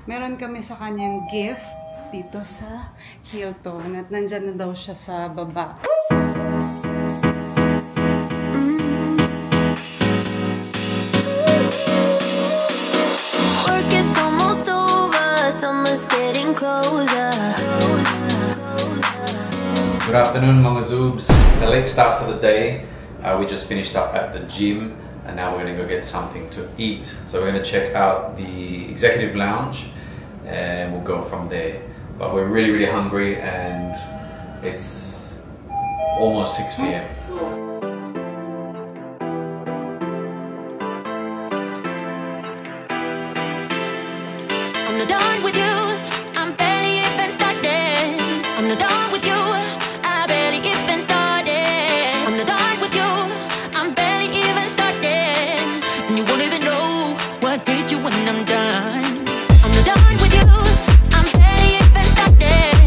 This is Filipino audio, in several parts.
Meron kami sa kanyang gift dito sa Hilton at nandyan na daw siya sa baba. Good afternoon, mga Zoobs. It's a late start to the day. We just finished up at the gym and now we're gonna go get something to eat. So we're gonna check out the executive lounge and we'll go from there. But we're really, really hungry and it's almost 6 p.m. I'm not done with you. I'm barely even started. I'm not done with you. I barely even started. I'm not done with you. I'm barely even started. And you won't even know what hit you when I'm done. I'm not done with you. I'm barely even started.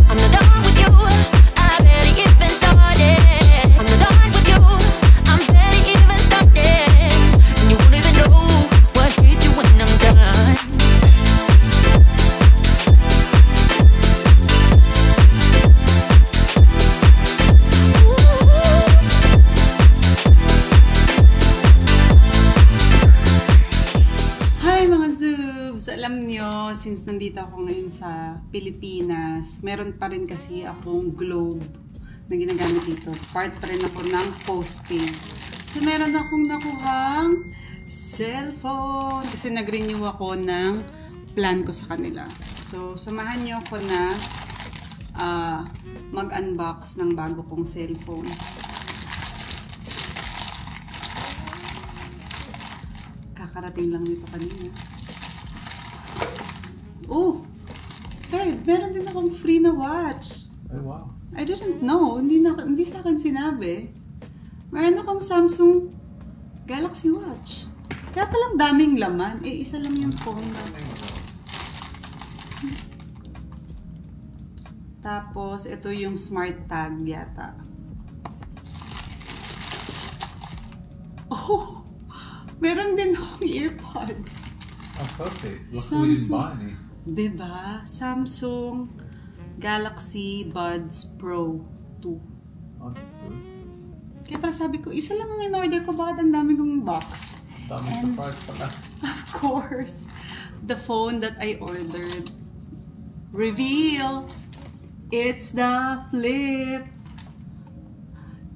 I'm not done with you. I barely even started. I'm not done with you. I'm barely even started. And you won't even know what hit you when I'm done. Alam nyo, since nandito ako ngayon sa Pilipinas, meron pa rin kasi akong globe na ginagamit dito. Part pa rin ako ng postpaid. So, meron akong nakuhang cellphone. Kasi nag-renew ako ng plan ko sa kanila. So, samahan nyo ako na mag-unbox ng bago kong cellphone. Kakarating lang nito kanina. Oh! Hey, meron din akong free na watch. Oh, wow. I didn't know. Hindi sa akin sinabi. Meron akong Samsung Galaxy Watch. Kaya palang daming laman. Eh, isa lang yung phone na. Tapos, ito yung smart tag yata. Oh! Meron din akong earpods. Oh, perfect. Look, we didn't buy any. Diba? Samsung Galaxy Buds Pro 2. Oh, that's good. Kaya para sabi ko, isa lang ang in-order ko, bakit ang dami kong box? Daming surprise pala. Of course, the phone that I ordered. Reveal! It's the Flip!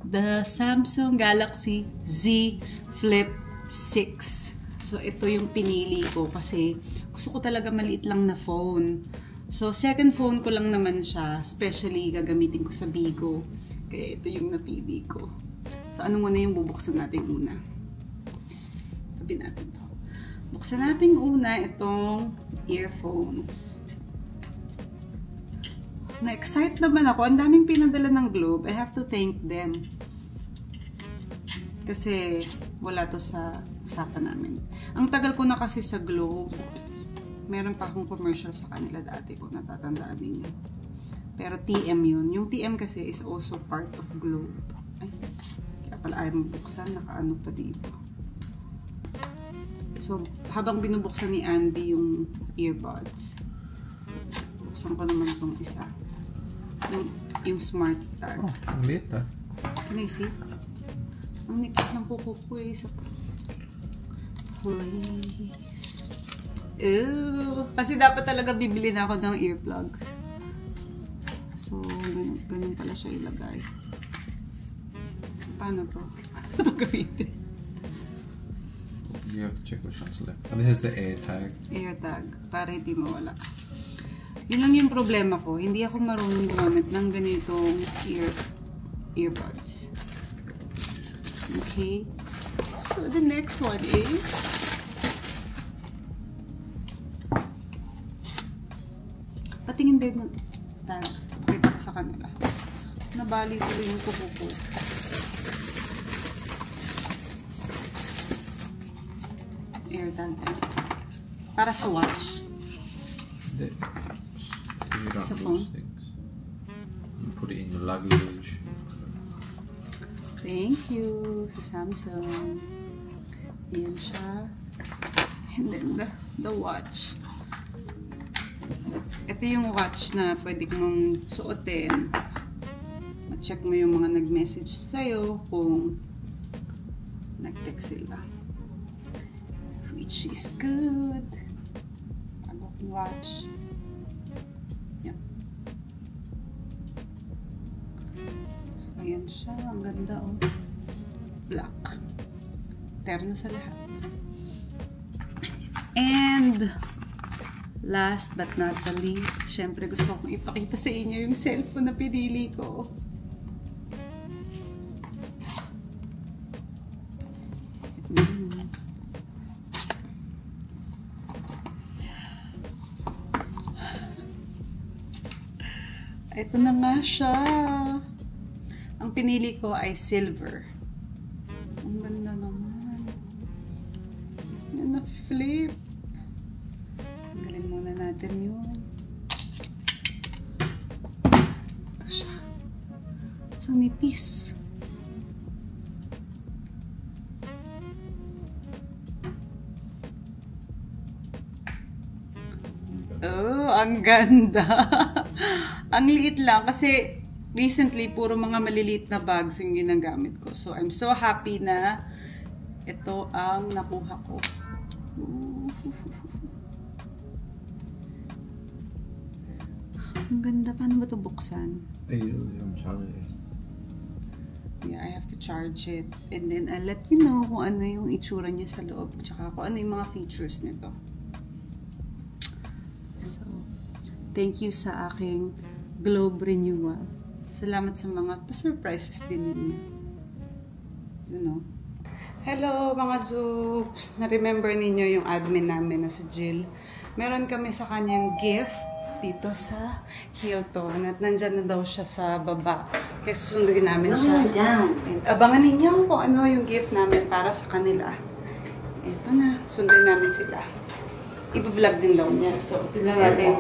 The Samsung Galaxy Z Flip 6. So, ito yung pinili ko kasi gusto ko talaga maliit lang na phone. So, second phone ko lang naman siya. Especially, gagamitin ko sa Bigo. Kaya ito yung napili ko. So, ano muna yung bubuksan natin una? Tabi natin to. Buksan natin una itong earphones. Na-excite naman ako. Ang daming pinadala ng Globe. I have to thank them. Kasi wala to sa usapan namin. Ang tagal ko na kasi sa Globe. Meron pa akong commercial sa kanila dati kung natatandaan ninyo. Pero TM yun. Yung TM kasi is also part of Globe. Ay, kaya pala ayaw mabuksan. Nakaano pa dito. So, habang binubuksan ni Andy yung earbuds, buksan ko naman itong isa. Yung smart tag. Oh, ang liit ah. Can I see? Ang nipis ng kuko ko eh. Please. Ew. Kasi dapat talaga bibili na ako ng earplugs. So, ganun pala siya ilagay. So, paano to? Ito gamitin. You have to check which one's left. And this is the air tag. Air tag. Para hindi mawala. Yun lang yung problema ko. Hindi ako marunong gumamit ng ganitong earbuds. Okay. So, the next one is patingin din ng tag. Wait ko sa kanila. Nabali ko rin yung kuko ko. Air tag. Para sa watch. You don't Sa lose phone? things. You put it in your luggage. Thank you sa Samsung. Ayan siya. And then the watch. Ito yung watch na pwede mong suotin. Ma-check mo yung mga nag-message sa'yo kung nag-text sila. Which is good. Bago kong watch. Yan. So, ayan siya. Ang ganda, oh. Black. Terno sa lahat. And last but not the least, syempre gusto kong ipakita sa inyo yung cellphone na pinili ko. Ito na nga siya. Ang pinili ko ay silver. Ang ganda naman. Yan na flip. Tanggalin muna natin yun. Ito siya. Isang nipis. Oh, ang ganda. Ang liit lang kasi recently puro mga maliliit na bags yung ginagamit ko. So I'm so happy na ito ang nakuha ko. Ang ganda. Paano ba ito buksan? Yeah, I have to charge it. And then I'll let you know kung ano yung itsura niya sa loob. Tsaka kung ano yung mga features nito. So, thank you sa aking Globe Renewal. Salamat sa mga pa-surprises din ninyo. You know. Hello mga Zoops! Na-remember ninyo yung admin namin na si Jill. Meron kami sa kanyang gift dito sa Hilton. At nandyan na daw siya sa baba. Kaya susunduin namin siya. And abangan ninyo kung ano yung gift namin para sa kanila. Ito na. Sunduin namin sila. I-vlog din daw niya. So, tignan natin.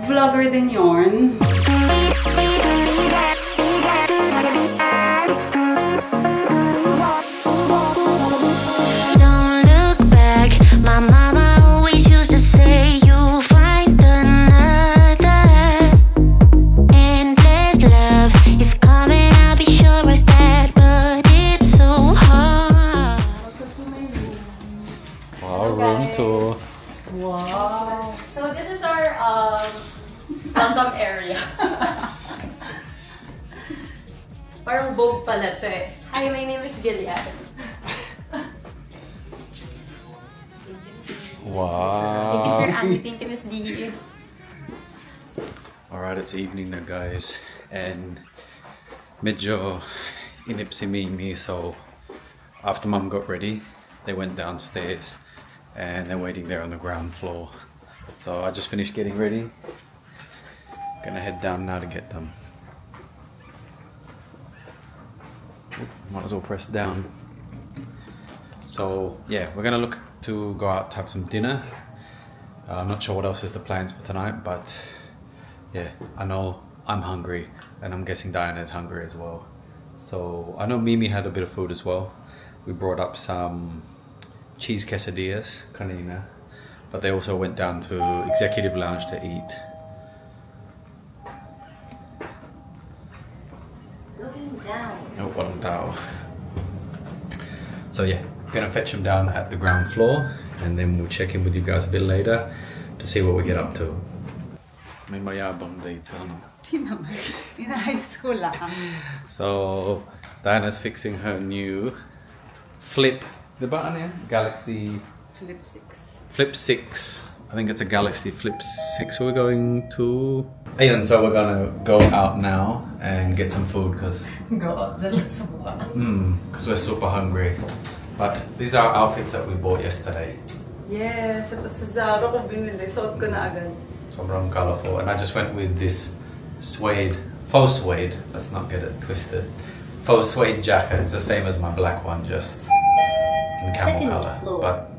Vlogger din yorn. Don't look back. My mama always used to say you'll find another. Endless love is coming, I'll be sure of that. But it's so hard. Wow, room tour. Wow. So this is our welcome area. Parang Vogue pala to eh. Hi, my name is Gilead. Wow. Thank you, Sir Andy. Thank you, Miss D. Alright, it's evening now, guys. And medyo inip si Mimi, so after Mum got ready, they went downstairs and they're waiting there on the ground floor. So I just finished getting ready. Gonna head down now to get them. Might as well press down. So yeah, we're gonna look to go out to have some dinner. I'm not sure what else is the plans for tonight, but yeah, I know I'm hungry and I'm guessing Diana's hungry as well. So I know Mimi had a bit of food as well. We brought up some cheese quesadillas, kanina, but they also went down to Executive Lounge to eat. Oh, walang tao. So yeah, gonna fetch them down at the ground floor and then we'll check in with you guys a bit later to see what we get up to. May mayabang dito, no? Di naman. Inayos ko lang. So Diana's fixing her new flip. Diba ano yan? Galaxy Flip 6. Flip 6. I think it's a Galaxy Flip 6 we're going to. Ayun, so we're gonna go out now and get some food because Go up dyan lang sa mukha. we're super hungry. But these are our outfits that we bought yesterday. Yes, ito sa Zara ko binili. Suot ko na agad. Sobrang colorful. And I just went with this suede, faux suede, let's not get it twisted. Faux suede jacket. It's the same as my black one, just in camel color. But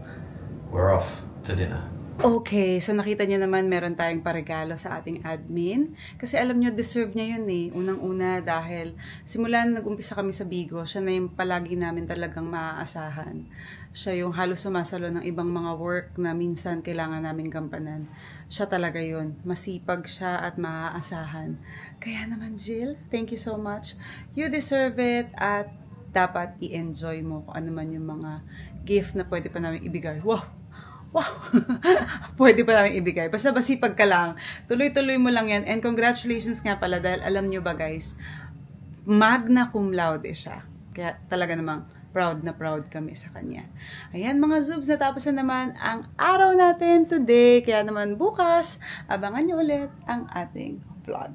we're off to dinner. Okay, so nakita niyo naman meron tayong paregalo sa ating admin. Kasi alam niyo, deserve niya yun eh. Unang-una dahil simula na nag-umpisa kami sa Bigo, siya na yung palagi namin talagang maaasahan. Siya yung halos sumasalo ng ibang mga work na minsan kailangan namin gampanan. Siya talaga yun. Masipag siya at maaasahan. Kaya naman, Jill, thank you so much. You deserve it at dapat i-enjoy mo kung ano man yung mga gift na pwede pa namin ibigay. Wow! Wow! Pwede pa namin ibigay. Basta masipag ka lang. Tuloy-tuloy mo lang yan. And congratulations nga pala dahil alam nyo ba guys, magna cum laude siya. Kaya talaga namang proud na proud kami sa kanya. Ayan mga Zoobs, natapos na naman ang araw natin today. Kaya naman bukas, abangan nyo ulit ang ating vlog.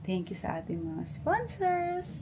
Thank you sa ating mga sponsors.